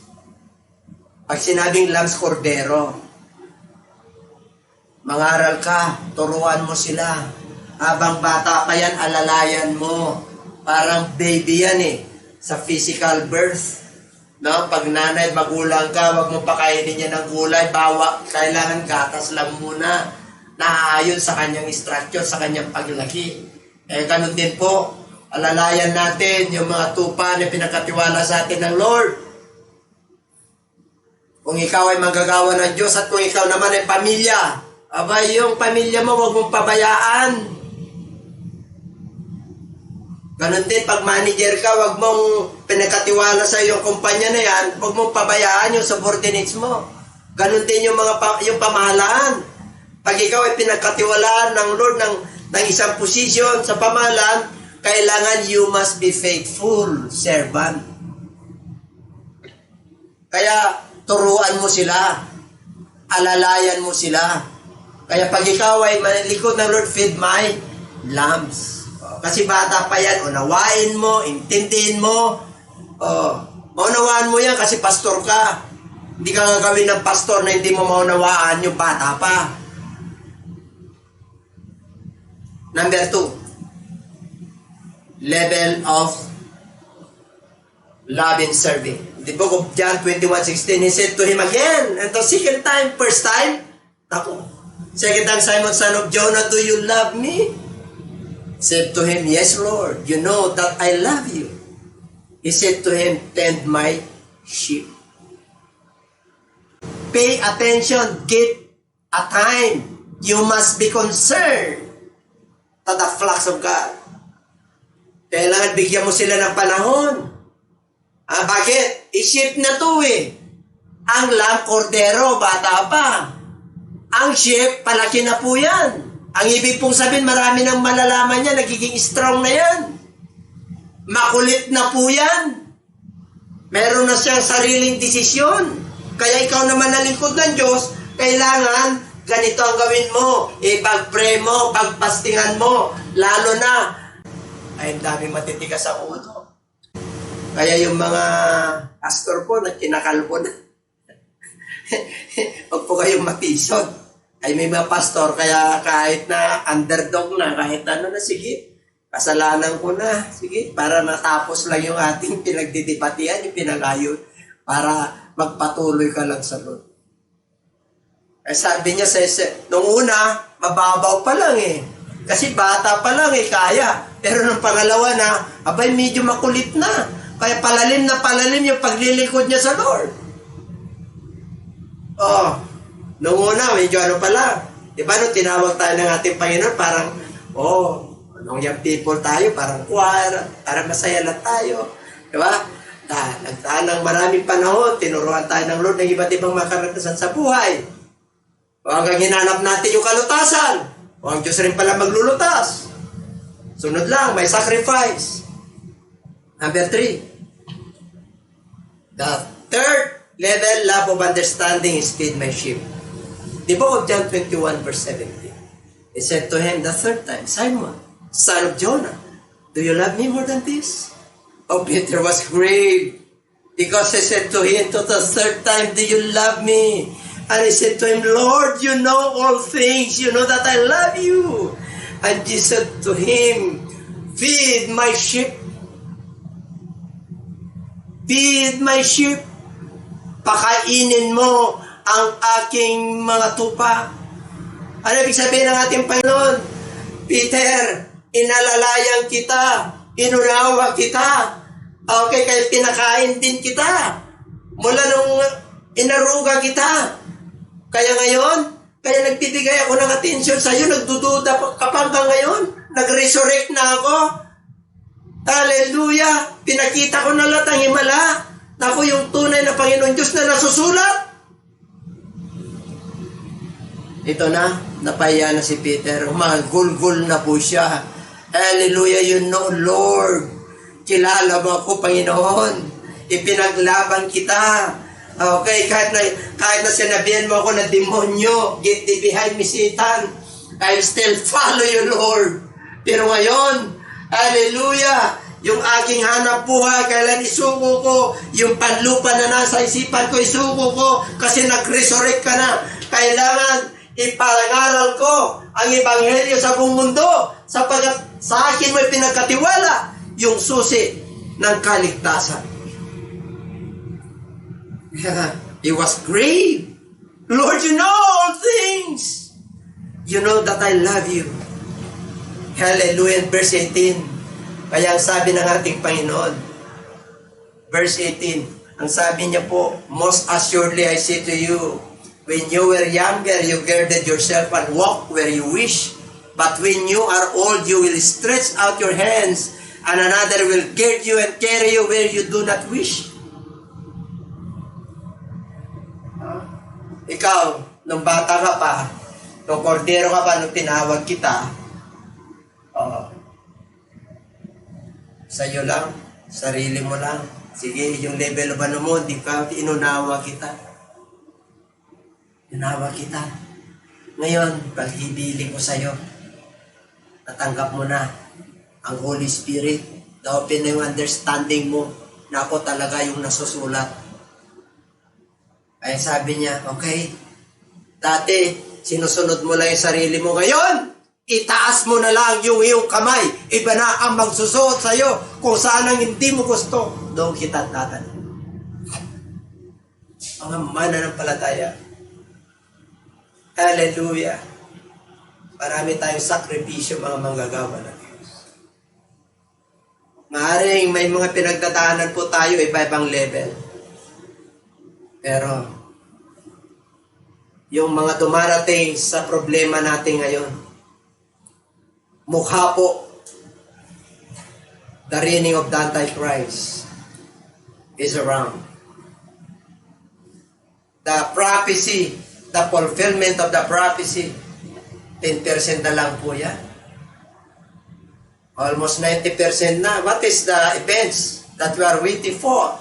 Pag sinabing lambs, kordero, mangaral ka, turuan mo sila. Habang bata pa yan, alalayan mo. Parang baby yan eh. Sa physical birth. No? Pag nanay, magulang ka, wag mo pakainin niya ng gulay, kailangan gatas lang muna. Naayon sa kanyang structure, sa kanyang paglaki. Ganun din po, alalayan natin yung mga tupa na pinagkatiwala sa atin ng Lord. Kung ikaw ay manggagawa ng Diyos at kung ikaw naman ay pamilya, abay, yung pamilya mo, huwag mong pabayaan. Ganun din, pag manager ka, huwag mong pinakatiwala sa iyong kumpanya na yan, huwag mong pabayaan yung subordinates mo. Ganun din yung yung pamahalaan. Pag ikaw ay pinakatiwalaan ng Lord ng isang posisyon sa pamahalaan, kailangan you must be faithful servant. Kaya, turuan mo sila. Alalayan mo sila. Kaya pag ikaw ay manilikod ng Lord, feed my lambs. Kasi bata pa yan, unawain mo, intindihin mo. Maunawaan mo yan kasi pastor ka. Hindi ka gagawin ng pastor na hindi mo maunawaan yung bata pa. Number 2, level of love and serving. The book of John 21:16, he said to him again, and the second time, first time, second time, Simon, son of Jonah, do you love me? Said to him, yes, Lord, you know that I love you. He said to him, tend my sheep. Pay attention, give a time. You must be concerned to the flocks of God. Kailangan bigyan mo sila ng panahon. Bakit? I-sheep na to eh. Ang lamb, kordero, bata pa. Ang sheep, palaki na po yan. Ang ibig pong sabihin, marami nang malalaman niya, nagiging strong na yan. Makulit na po yan. Meron na siyang sariling desisyon. Kaya ikaw naman na lingkod ng Diyos, kailangan ganito ang gawin mo. Ipag-pray mo, pagpastingan mo. Lalo na, ay dami matitigas sa ulo. Kaya yung mga pastor po na kinakalbo na. Huwag po kayong matisod. Ay may mga pastor, kaya kahit na underdog na, kahit ano na, sige, kasalanan ko na, sige, para matapos lang yung ating pinagdidipatian, yung pinagayon, para magpatuloy ka lang sa Lord. Eh, sabi niya, nung una, mababaw pa lang eh. Kasi bata pa lang eh, kaya. Pero nung pangalawa na, abay, medyo makulit na. Kaya palalim na palalim yung paglilingkod niya sa Lord. Oh, nung una, medyo ano pala. Di ba, nung tinawag tayo ng ating Panginoon, parang, nung young people tayo, parang choir, parang masaya lang tayo. Di ba? Nagtaan ng maraming panahon, tinuruan tayo ng Lord ng iba't ibang mga karanasan sa buhay. O hanggang hinanap natin yung kalutasan. O ang Diyos rin pala maglulutas. Sunod lang, may sacrifice. Number 3. The third level, love of understanding is feed my sheep. The book of John 21 verse 17. He said to him the third time, Simon, son of Jonah, do you love me more than this? Oh, Peter was grieved because he said to him to the third time, do you love me? And he said to him, Lord, you know all things. You know that I love you. And Jesus said to him, feed my sheep. Feed my sheep. Pakainin mo ang aking mga tupa. Ano ibig sabihin ng ating Panginoon? Peter, inalalayan kita. Inunawa kita. Okay, kaya pinakain din kita. Mula nung inaruga kita. Kaya ngayon, kaya nagbibigay ako ng atensyon sa iyo, nagdududa ka pa hanggang ngayon, nag-resurrect na ako. Hallelujah! Pinakita ko na lahat ang himala. Ako yung tunay na Panginoon Diyos na nasusulat. Ito na, napaya na si Peter. Gul-gul na po siya. Hallelujah, you know, Lord. Kilala mo ako, Panginoon. Ipinaglaban kita. Okay, kahit na sinabihan mo ako na demonyo, get thee behind me, Satan, I still follow you, Lord. Pero ngayon, hallelujah, yung aking hanap buhay, kailan isuko ko, yung panlupa na nasa isipan ko, isuko ko, kasi nag-resurrect ka na. Kailangan ipangaral ko ang ebanghelyo sa buong mundo, sapagkat sa akin may pinagkatiwala yung susi ng kaligtasan. He was grieved. Lord, you know all things. You know that I love you. Hallelujah. Verse 18. Kaya ang sabi ng ating Panginoon, verse 18, ang sabi niya po, most assuredly I say to you, when you were younger, you girded yourself and walked where you wish. But when you are old, you will stretch out your hands, and another will gird you and carry you where you do not wish. Ikaw, nung bata ka pa, nung kordero ka pa, nung tinawag kita, sa'yo lang, sarili mo lang. Sige, yung level ba mo, di ka, inunawa kita. Inunawa kita. Ngayon, pag-ibili ko sa'yo, natanggap mo na ang Holy Spirit. Na-open na yung understanding mo na ako talaga yung nasusulat. Kaya sabi niya, okay, dati, sinusunod mo lang yung sarili mo. Ngayon, itaas mo na lang yung iyong kamay. Iba na ang magsusuot sa'yo kung saan ang hindi mo gusto. Doon kita tatanim. Mga mananampalataya. Hallelujah. Marami tayong sakripisyo mga manggagawa ng Diyos. Maaaring may mga pinagdadaanan po tayo, iba-ibang level. Pero, yung mga dumarating sa problema natin ngayon, mukha po, the reigning of the Antichrist is around. The prophecy, the fulfillment of the prophecy 10% na lang po yan. Almost 90% na. What is the events that we are waiting for?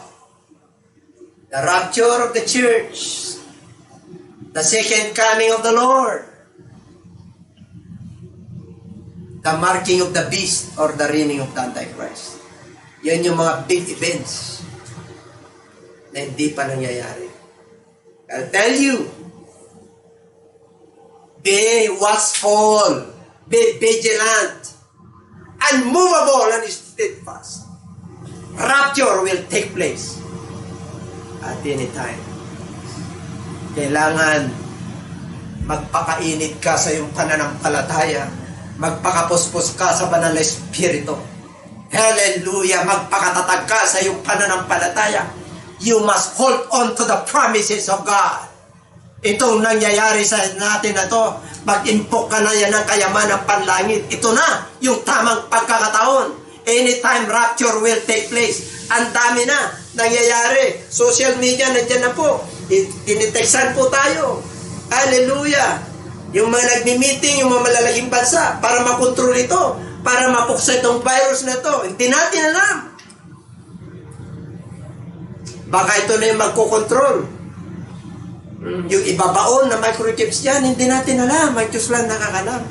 The rapture of the church. The second coming of the Lord. The marking of the beast or the reigning of the Antichrist. Yan yung mga big events na hindi pa nangyayari. I'll tell you, be watchful, be vigilant, unmovable and steadfast. Rapture will take place at any time. Kailangan magpakainit ka sa iyong pananampalataya, magpakapuspos ka sa banal na Espiritu. Hallelujah! Magpakatatag ka sa iyong pananampalataya. You must hold on to the promises of God. Itong nangyayari sa natin na to, mag-impok ka na yan ng kayaman ng panlangit. Ito na yung tamang pagkakataon. Anytime rapture will take place. Ang dami na nangyayari. Social media, nandiyan na po. Tinitextan po tayo. Hallelujah! Yung mga nagmi-meeting, yung mga malalaking bansa, para makontrol ito, para mapuksa itong virus na to. Hindi natin alam. Baka ito na yung magkokontrol. Yung ibabaon na microchips yan, hindi natin alam. May Diyos lang nakakalam.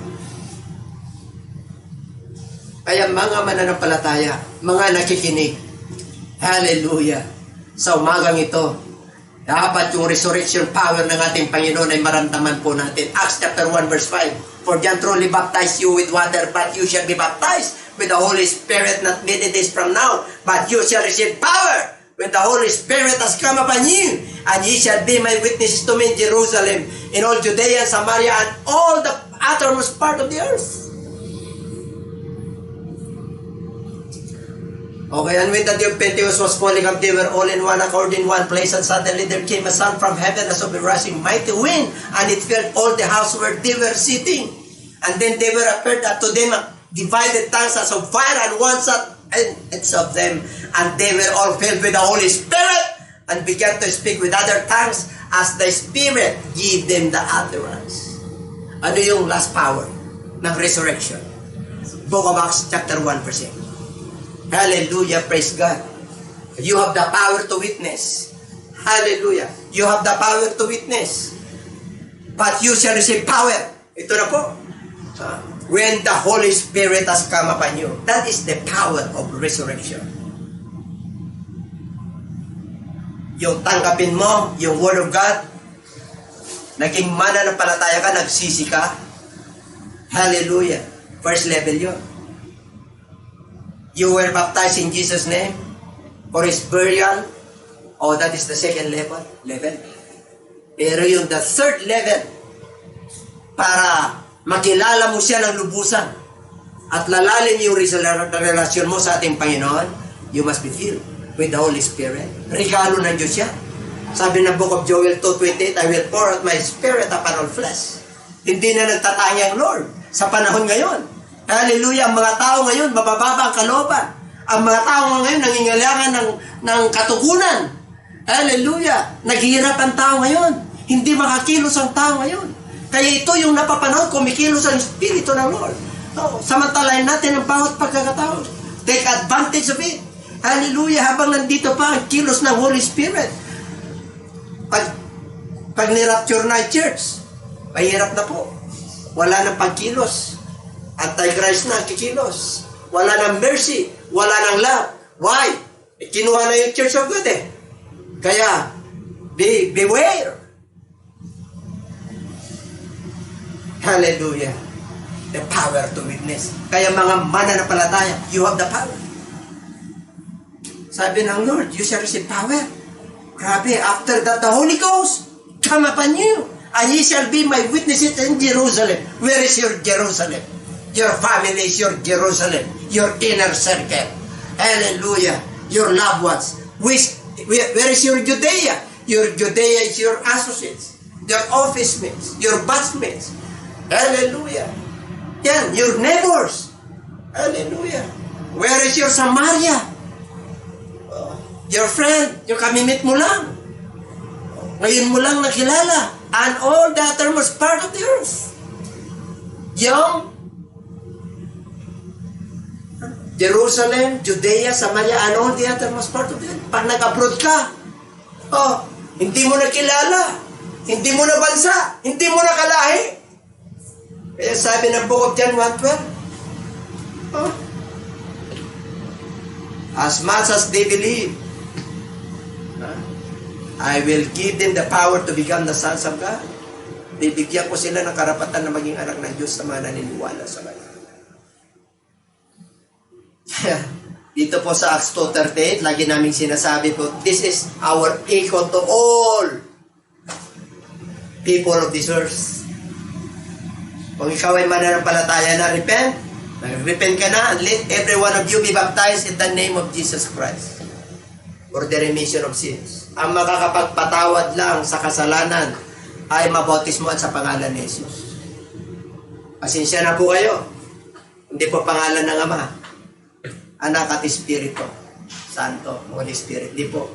Kaya mga mananampalataya, mga nakikinig, hallelujah, sa umagang ito, dapat yung resurrection power ng ating Panginoon ay maramdaman po natin. Acts chapter 1 verse 5. For John truly baptized you with water, but you shall be baptized with the Holy Spirit not many days from now. But you shall receive power when the Holy Spirit has come upon you. And ye shall be my witnesses to me in Jerusalem, in all Judea and Samaria, and all the uttermost part of the earth. Okay, and when the day of Pentecost was falling up, they were all in one accord in one place, and suddenly there came a sound from heaven as of a rushing mighty wind, and it filled all the house where they were sitting. And then they were appeared unto them divided tongues as of fire, and one sat in midst of them, and they were all filled with the Holy Spirit, and began to speak with other tongues as the Spirit gave them the utterance. Ano yung last power ng resurrection? Book of Acts chapter 1 verse 8. Hallelujah, praise God. You have the power to witness. Hallelujah. You have the power to witness. But you shall receive power. Ito na po. When the Holy Spirit has come upon you. That is the power of resurrection. Yung tanggapin mo, yung Word of God, naging mananampalataya ka, nagsisi ka. Hallelujah. First level yun. You were baptized in Jesus' name for His burial. Oh, that is the second level. Pero yung the third level, para makilala mo siya ng lubusan at lalalim yung relasyon mo sa ating Panginoon, you must be filled with the Holy Spirit. Regalo ng Diyos yan. Sabi ng Book of Joel 2:28, I will pour out my Spirit upon all flesh. Hindi na nagtatanging ang Lord sa panahon ngayon. Hallelujah! Ang mga tao ngayon, mabababa ang kalooban. Ang mga tao ngayon, nangingailangan ng katugunan. Hallelujah! Naghihirap ang tao ngayon. Hindi makakilos ang tao ngayon. Kaya ito yung napapanood, kumikilos ang Espiritu ng Lord. Samantalahin natin ang bawat pagkakataon. Take advantage of it. Hallelujah! Habang nandito pa ang kilos ng Holy Spirit. Pag nirapture na church, mahirap na po. Wala nang pagkilos. Antichrist na kikilos. Wala nang mercy. Wala nang love. Why? Kinuha na yung Church of God eh. Kaya, beware. Hallelujah. The power to witness. Kaya mga mananampalataya, you have the power. Sabi ng Lord, you shall receive power. Grabe, after that, the Holy Ghost come upon you. And ye shall be my witnesses in Jerusalem. Where is your Jerusalem? Your family is your Jerusalem. Your inner circle. Hallelujah. Your loved ones. Where is your Judea? Your Judea is your associates. Your office mates. Your batchmates. Hallelujah. Yan, your neighbors. Hallelujah. Where is your Samaria? Your friend, yung kamimit mo lang. Ngayon mo lang nakilala. And all the uttermost part of the earth. yung Jerusalem, Judea, Samaria, and all the uttermost part of it. Pag nag-abroad ka, hindi mo na kilala, hindi mo na bansa, hindi mo na kalahi. Kaya sabi ng Book of John 1:12, as much as they believe, I will give them the power to become the sons of God. Bibigyan ko sila ng karapatan na maging anak ng Diyos sa mga naniniwala sa Kanya. Dito po sa Acts 2:38, lagi namin sinasabi po, this is our echo to all people of this earth. Kung ikaw ay mananampalataya na, repent ka na, and let every one of you be baptized in the name of Jesus Christ for the remission of sins. Ang makakapagpatawad lang sa kasalanan ay mabautismoan sa pangalan ni Jesus. Pasensya na po kayo. Hindi po pangalan ng Ama, Anak at Espiritu Santo, Holy Spirit. Di po.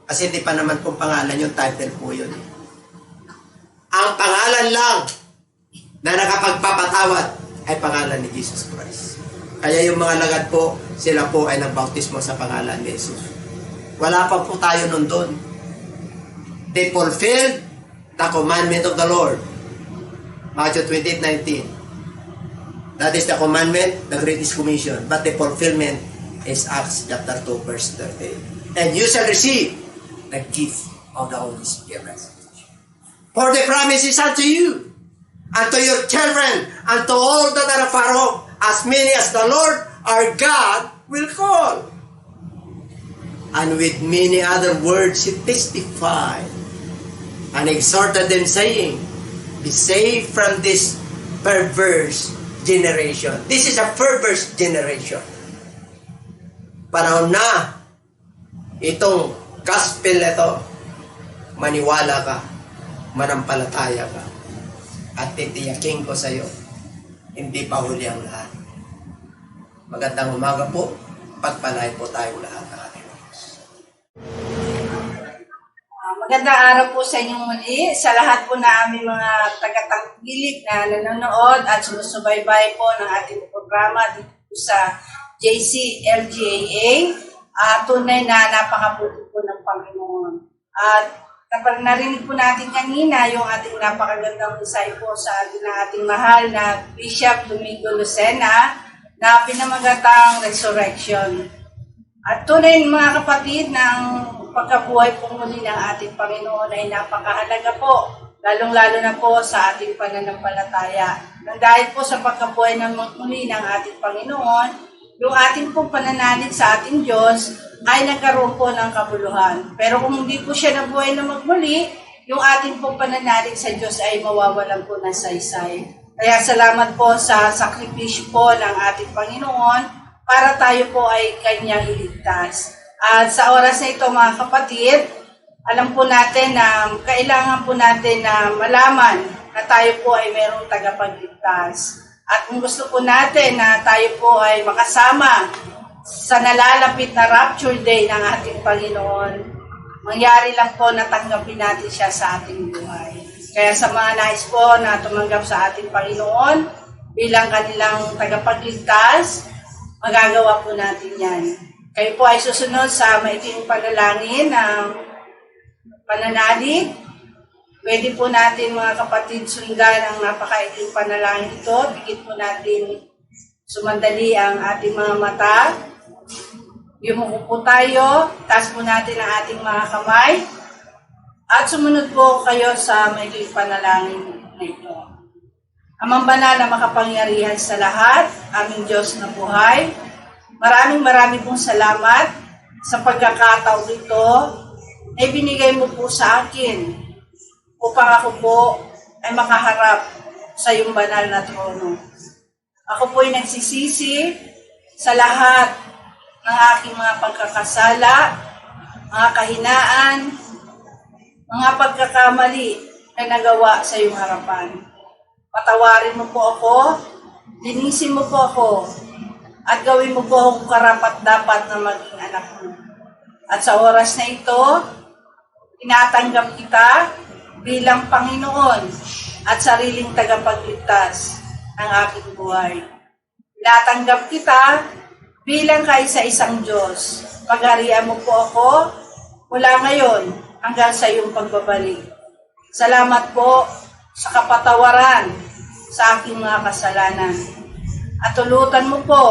Kasi di pa naman pong pangalan yung title po yun. Ang pangalan lang na nakapagpapatawad ay pangalan ni Jesus Christ. Kaya yung mga lagad po, sila po ay nagbautismo sa pangalan ni Jesus. Wala pa po tayo nun doon. They fulfilled the commandment of the Lord. Matthew 28:19. That is the commandment, the greatest commission. But the fulfillment is Acts chapter 2, verse 38. And you shall receive the gift of the Holy Spirit. For the promise is unto you, unto your children, unto all that are far off, as many as the Lord our God will call. And with many other words he testified, and exhorted them, saying, be saved from this perverse generation. This is a perverse generation. Panahon na itong gospel ito, maniwala ka, manampalataya ka, at titiyakin ko sa iyo, hindi pa huli ang lahat. Magandang umaga po, pagpalay po tayong lahat ng ating Diyos. Magandang araw po sa inyong muli, sa lahat po na aming mga tagatangkilik na nanonood at sumusubaybay po ng ating programa dito po sa JCLGAA. Tunay na napakabuti po ng Panginoon. At narinig po natin kanina yung ating napakagandang mensahe po sa ating mahal na Bishop Domingo Lucena na pinamagatang resurrection. At tunay mga kapatid ng pagkabuhay po muli ng ating Panginoon ay napakahalaga po, lalong-lalo na po sa ating pananampalataya. Nang dahil po sa pagkabuhay ng muli ng ating Panginoon, yung ating pong pananalig sa ating Diyos ay nagkaroon po ng kabuluhan. Pero kung hindi po siya nabuhay na magmuli, yung ating pong pananalig sa Diyos ay mawawalan po ng saysay. Kaya salamat po sa sakripisyo po ng ating Panginoon para tayo po ay Kanyang iligtas. At sa oras na ito mga kapatid, alam po natin na kailangan po natin na malaman na tayo po ay mayroong tagapagligtas. At kung gusto po natin na tayo po ay makasama sa nalalapit na rapture day ng ating Panginoon, mangyari lang po na tanggapin natin siya sa ating buhay. Kaya sa mga nais po na tumanggap sa ating Panginoon bilang kanilang tagapagligtas, magagawa po natin yan. Kayo po ay susunod sa maiting panalangin ng pananalig. Pwede po natin mga kapatid sundan ang napakaiting panalangin ito. Bigit po natin sumandali ang ating mga mata. Yumuko po tayo. Taas po natin ang ating mga kamay. At sumunod po kayo sa maiting panalangin na ito. Amang banal na makapangyarihan sa lahat, aming Diyos na buhay, maraming pong salamat sa pagkakataon ito na ibinigay mo po sa akin upang ako po ay makaharap sa iyong banal na trono. Ako po ay nagsisisi sa lahat ng aking mga pagkakasala, mga kahinaan, mga pagkakamali na nagawa sa iyong harapan. Patawarin mo po ako, linisin mo po ako, at gawin mo po akong karapat-dapat na maging anak mo. At sa oras na ito, tinatanggap kita bilang Panginoon at sariling tagapagligtas. ng aking buhay. Tinatanggap kita bilang kaisa-isang Diyos. Pagharian mo po ako mula ngayon hanggang sa iyong pagbabalik. Salamat po sa kapatawaran sa aking mga kasalanan. At tulutan mo po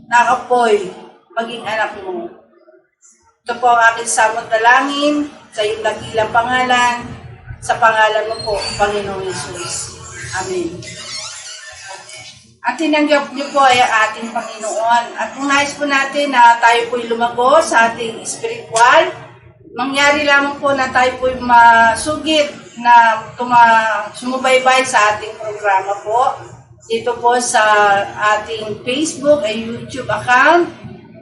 na ako'y maging anak mo. Ito po ang aking samot dalangin sa iyong dakilang pangalan, sa pangalan mo po, Panginoong Hesus. Amen. At tinanggap niyo po ay ang ating Panginoon. At kung nais po natin na tayo po'y lumago sa ating spiritual, mangyari lamang po na tayo po'y masugit na sumubaybay sa ating programa po. Dito po sa ating Facebook ay YouTube account,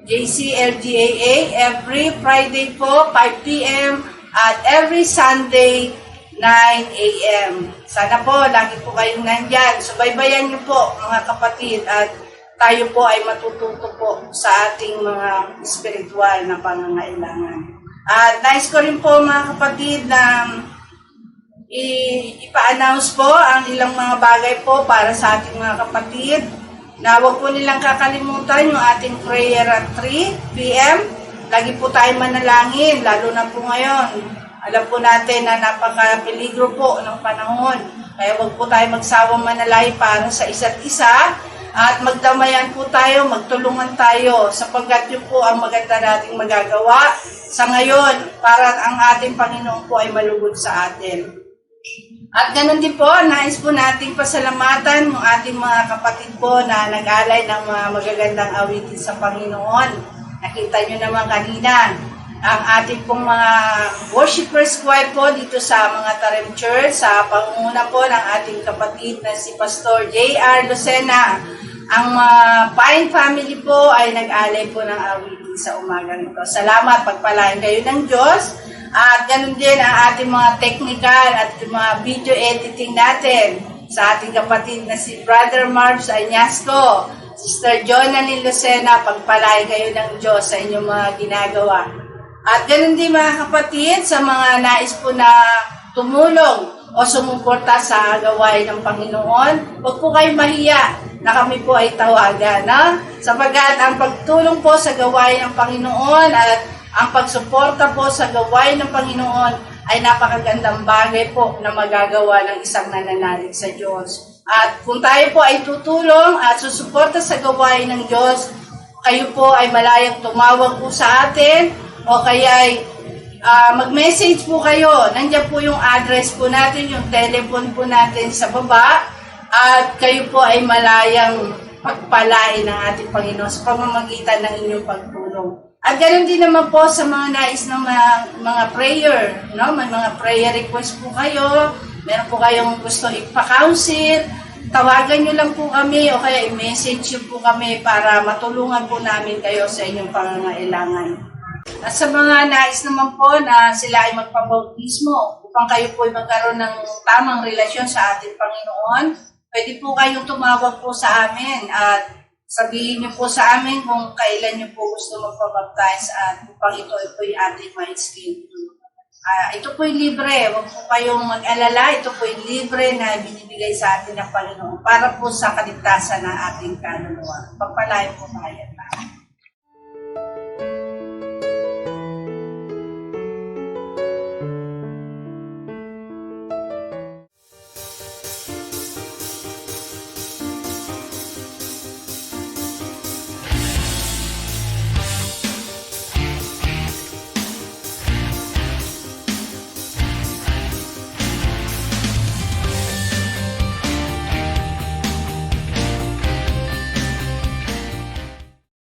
JCLGAA, every Friday po, 5 p.m. at every Sunday, 9 a.m. Sana po, lagi po kayong nandyan. Subaybayan niyo po, mga kapatid, at tayo po ay matututo po sa ating mga spiritual na pangangailangan. At nais ko rin po, mga kapatid, na ipa-announce po ang ilang mga bagay po para sa ating mga kapatid, na huwag po nilang kakalimutan yung ating prayer at 3 p.m. Lagi po tayo manalangin, lalo na po ngayon. Alam po natin na napaka-peligro po ng panahon. Kaya huwag po tayo magsawang manalay para sa isa't isa. At magdamayan po tayo, magtulungan tayo. Sapagkat yun po ang maganda nating magagawa sa ngayon para ang ating Panginoon po ay malugod sa atin. At ganun din po, nais po nating pasalamatan ng ating mga kapatid po na nag-alay ng mga magagandang awitin sa Panginoon. Nakita nyo naman kanina, ang ating pong mga worshipers choir po dito sa mga Tarem Church, sa pangunguna po ng ating kapatid na si Pastor J.R. Lucena. Ang Pine family po ay nag-alay po ng awitin sa umaga nito. Salamat, pagpalain kayo ng Diyos. At ganun din ang ating mga technical at mga video editing natin sa ating kapatid na si Brother Marvs Añasco, Sister Jonalyn Lucena, pagpalain kayo ng Diyos sa inyong mga ginagawa. At ganun din mga kapatid, sa mga nais po na tumulong o sumuporta sa gawain ng Panginoon, huwag po kayong mahiya na kami po ay tawagan. No? Sapagkat ang pagtulong po sa gawain ng Panginoon at ang pagsuporta po sa gawain ng Panginoon ay napakagandang bagay po na magagawa ng isang nananalig sa Diyos. At kung tayo po ay tutulong at susuporta sa gawain ng Diyos, kayo po ay malayang tumawag po sa atin, o kaya ay mag-message po kayo. Nandiyan po yung address po natin, yung telephone po natin sa baba. At kayo po ay malayang pagpalain ng ating Panginoon sa pamamagitan ng inyong pagtulong. At ganoon din naman po sa mga nais ng mga prayer. No? May mga prayer request po kayo. Meron po kayong gusto ipa-counsel. Tawagan nyo lang po kami o kaya i-message nyo po kami para matulungan po namin kayo sa inyong pangangailangan. At sa mga nais naman po na sila ay magpabautismo upang kayo po ay magkaroon ng tamang relasyon sa ating Panginoon, pwede po kayong tumawag po sa amin at sabihin niyo po sa amin kung kailan niyo po gusto magpabaptize at upang ito po ay ating ma-schedule. Ito po ay libre, huwag po kayong mag-alala, ito po ay libre na binibigay sa atin ng Panginoon para po sa kaligtasan ng ating kaluluwa. Pagpalain po tayo.